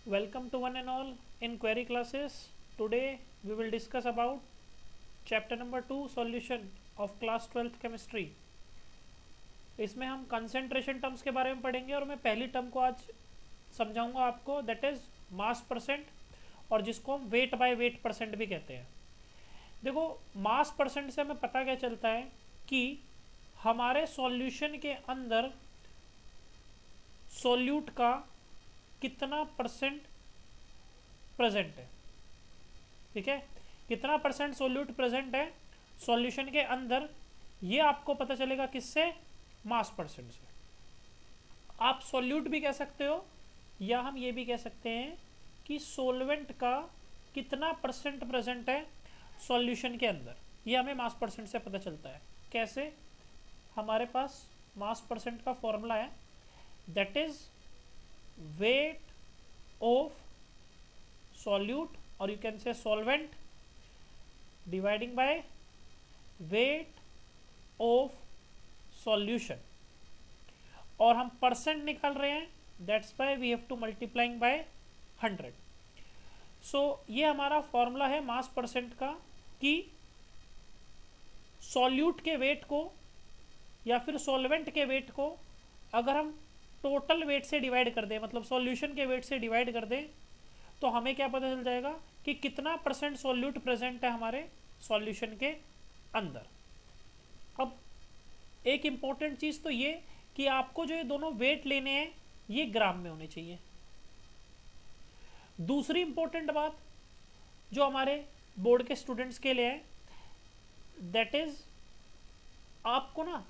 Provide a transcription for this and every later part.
Welcome to one and all in query classes. Today we will discuss about chapter number 2 solution of class 12th chemistry. इसमें हम concentration terms के बारे में पढ़ेंगे और मैं पहली टर्म को आज समझाऊंगा आपको, दैट इज मास परसेंट, और जिसको हम वेट बाय वेट परसेंट भी कहते हैं। देखो, मास परसेंट से हमें पता क्या चलता है कि हमारे सॉल्यूशन के अंदर सॉल्यूट का कितना परसेंट प्रेजेंट है। ठीक है, कितना परसेंट सॉल्यूट प्रेजेंट है सॉल्यूशन के अंदर, ये आपको पता चलेगा किससे? मास परसेंट से। आप सॉल्यूट भी कह सकते हो या हम ये भी कह सकते हैं कि सॉल्वेंट का कितना परसेंट प्रेजेंट है सॉल्यूशन के अंदर, ये हमें मास परसेंट से पता चलता है। कैसे? हमारे पास मास परसेंट का फॉर्मूला है, that is weight of solute or you can say solvent dividing by weight of solution, और हम परसेंट निकाल रहे हैं, that's why we have to multiplying by 100। सो ये हमारा फॉर्मूला है मास परसेंट का कि सॉल्यूट के वेट को या फिर सॉल्वेंट के वेट को अगर हम टोटल वेट से डिवाइड कर दें, मतलब सॉल्यूशन के वेट से डिवाइड कर दें, तो हमें क्या पता चल जाएगा कि कितना परसेंट सॉल्यूट प्रेजेंट है हमारे सॉल्यूशन के अंदर। अब एक इम्पॉर्टेंट चीज़ तो ये कि आपको जो ये दोनों वेट लेने हैं ये ग्राम में होने चाहिए। दूसरी इंपॉर्टेंट बात जो हमारे बोर्ड के स्टूडेंट्स के लिए है, दैट इज आपको ना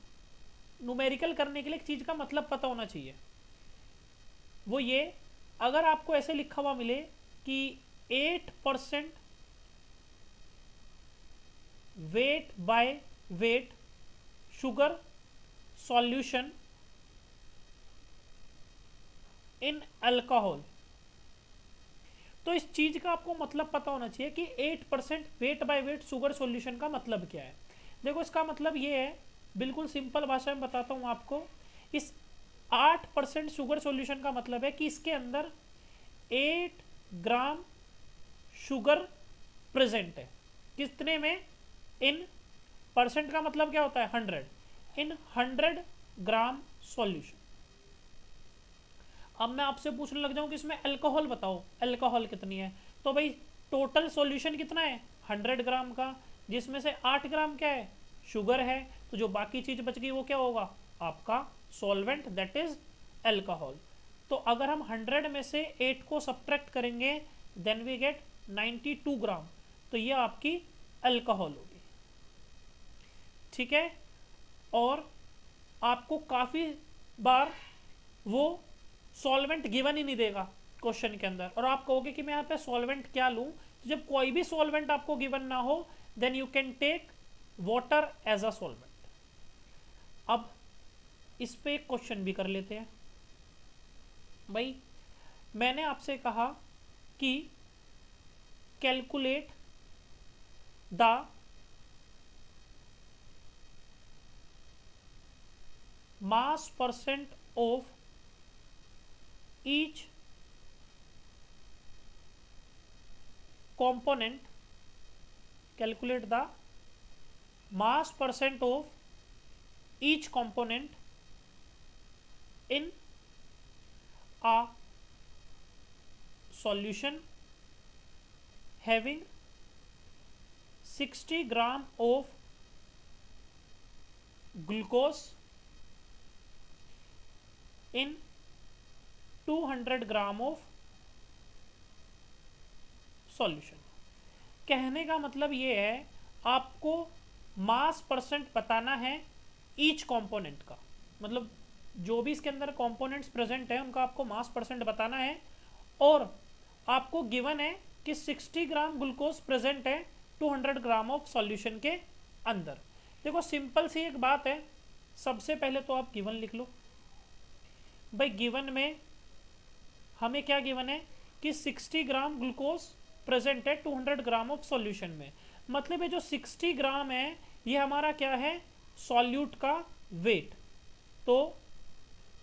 न्यूमेरिकल करने के लिए एक चीज़ का मतलब पता होना चाहिए। वो ये, अगर आपको ऐसे लिखा हुआ मिले कि 8% weight by weight sugar solution in alcohol, तो इस चीज का आपको मतलब पता होना चाहिए कि 8% weight by weight sugar solution का मतलब क्या है। देखो, इसका मतलब ये है, बिल्कुल सिंपल भाषा में बताता हूँ आपको, इस 8% शुगर सॉल्यूशन का मतलब है कि इसके अंदर 8 ग्राम शुगर प्रेजेंट है। कितने में? इन परसेंट का मतलब क्या होता है? 100, इन 100 ग्राम सॉल्यूशन। अब मैं आपसे पूछने लग जाऊं कि इसमें अल्कोहल बताओ, अल्कोहल कितनी है, तो भाई टोटल सॉल्यूशन कितना है? 100 ग्राम का, जिसमें से 8 ग्राम क्या है? शुगर है। तो जो बाकी चीज बच गई वो क्या होगा? आपका सॉल्वेंट, दैट इज अल्कोहल। तो अगर हम 100 में से 8 को सब्ट्रैक्ट करेंगे, देन वी गेट 92 ग्राम, तो ये आपकी अल्कोहल होगी। ठीक है, और आपको काफी बार वो सॉल्वेंट गिवन ही नहीं देगा क्वेश्चन के अंदर, और आप कहोगे कि मैं यहाँ पे सॉल्वेंट क्या लूँ। तो जब कोई भी सॉल्वेंट आपको गिवन ना हो, then you can take water as a solvent. अब इस पे एक क्वेश्चन भी कर लेते हैं। भाई, मैंने आपसे कहा कि calculate the mass percent of each component, calculate the mass percent of each component in a solution having 60 gram of glucose in 200 gram of solution. कहने का मतलब ये है, आपको मास परसेंट बताना है ईच कंपोनेंट का, मतलब जो भी इसके अंदर कंपोनेंट्स प्रेजेंट है उनका आपको मास परसेंट बताना है, और आपको गिवन है कि 60 ग्राम ग्लूकोज प्रेजेंट है 200 ग्राम ऑफ सॉल्यूशन के अंदर। देखो, सिंपल सी एक बात है, सबसे पहले तो आप गिवन लिख लो। भाई, गिवन में हमें क्या गिवन है कि 60 ग्राम ग्लूकोज प्रेजेंट है 200 ग्राम ऑफ सॉल्यूशन में, मतलब ये जो 60 ग्राम है ये हमारा क्या है? सॉल्यूट का वेट। तो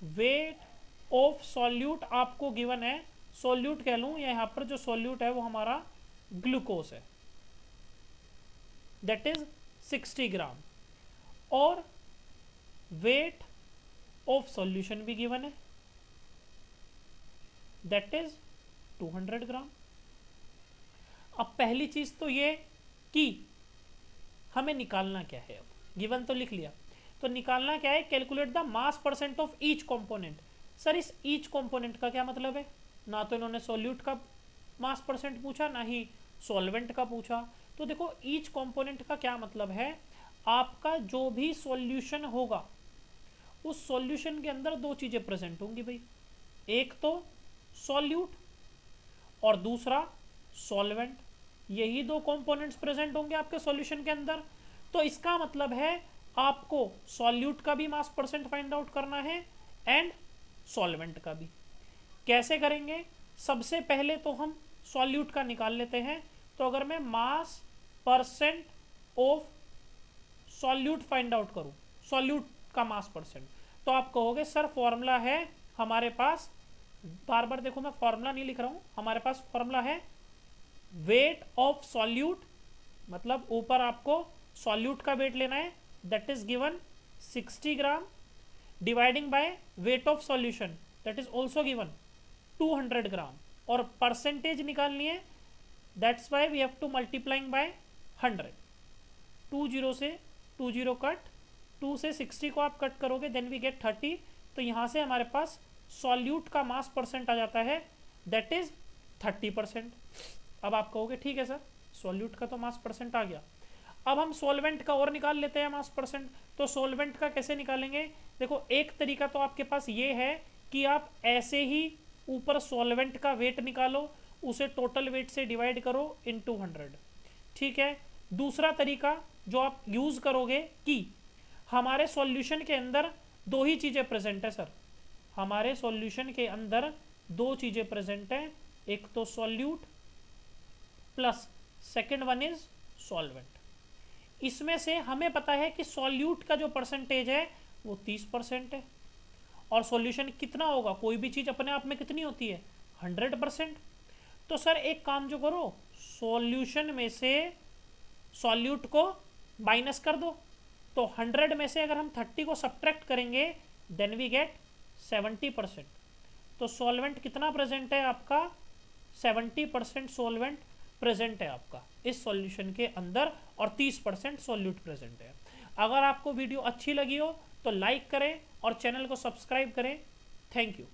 वेट ऑफ सॉल्यूट आपको गिवन है सॉल्यूट कह लूँ, या यहाँ पर जो सॉल्यूट है वो हमारा ग्लूकोज है, दैट इज 60 ग्राम, और वेट ऑफ सॉल्यूशन भी गिवन है, दैट इज 200 ग्राम। अब पहली चीज तो ये कि हमें निकालना क्या है। अब गिवन तो लिख लिया, तो निकालना क्या है, calculate the mass percent of each component. Sir इस ईच कंपोनेंट का क्या मतलब है, ना तो इन्होंने सॉल्यूट का मास परसेंट पूछा, ना ही सॉल्वेंट का पूछा। तो देखो ईच कंपोनेंट का क्या मतलब है, आपका जो भी सॉल्यूशन होगा उस सॉल्यूशन के अंदर दो चीजें प्रेजेंट होंगी भाई, एक तो सॉल्यूट और दूसरा सॉल्वेंट, यही दो कंपोनेंट्स प्रेजेंट होंगे आपके सॉल्यूशन के अंदर। तो इसका मतलब है आपको सॉल्यूट का भी मास परसेंट फाइंड आउट करना है एंड सॉल्वेंट का भी। कैसे करेंगे, सबसे पहले तो हम सॉल्यूट का निकाल लेते हैं। तो अगर मैं मास percent of solute find out करूं, सॉल्यूट का मास परसेंट, तो आप कहोगे सर फॉर्मूला है हमारे पास, बार बार देखो मैं फॉर्मूला नहीं लिख रहा हूं, हमारे पास फॉर्मूला है वेट ऑफ सॉल्यूट, मतलब ऊपर आपको सॉल्यूट का वेट लेना है, that is given 60 gram, dividing by weight of solution that is also given 200 gram, और परसेंटेज निकालनी है, that's why we have to multiplying by 100। 20 से 20 कट, 2 से 60 को आप कट करोगे देन वी गेट 30। तो यहाँ से हमारे पास सॉल्यूट का मास परसेंट आ जाता है, दैट इज 30%। अब आप कहोगे ठीक है सर सॉल्यूट का तो मास परसेंट आ गया, अब हम सॉल्वेंट का और निकाल लेते हैं मास परसेंट। तो सॉल्वेंट का कैसे निकालेंगे, देखो एक तरीका तो आपके पास ये है कि आप ऐसे ही ऊपर सॉल्वेंट का वेट निकालो, उसे टोटल वेट से डिवाइड करो इनटू 100, ठीक है। दूसरा तरीका जो आप यूज करोगे कि हमारे सॉल्यूशन के अंदर दो ही चीजें प्रेजेंट है सर, हमारे सॉल्यूशन के अंदर दो चीजें प्रेजेंट है, एक तो solute plus second one is solvent. इसमें से हमें पता है कि सॉल्यूट का जो परसेंटेज है वो 30% है, और सॉल्यूशन कितना होगा, कोई भी चीज अपने आप में कितनी होती है 100%। तो सर एक काम जो करो, सॉल्यूशन में से सॉल्यूट को माइनस कर दो, तो 100 में से अगर हम 30 को सब्ट्रैक्ट करेंगे देन वी गेट 70%। तो सॉल्वेंट कितना प्रेजेंट है आपका, 70% सॉल्वेंट प्रेजेंट है आपका इस सॉल्यूशन के अंदर, और 30% सॉल्यूट प्रेजेंट है। अगर आपको वीडियो अच्छी लगी हो तो लाइक करें और चैनल को सब्सक्राइब करें। Thank you.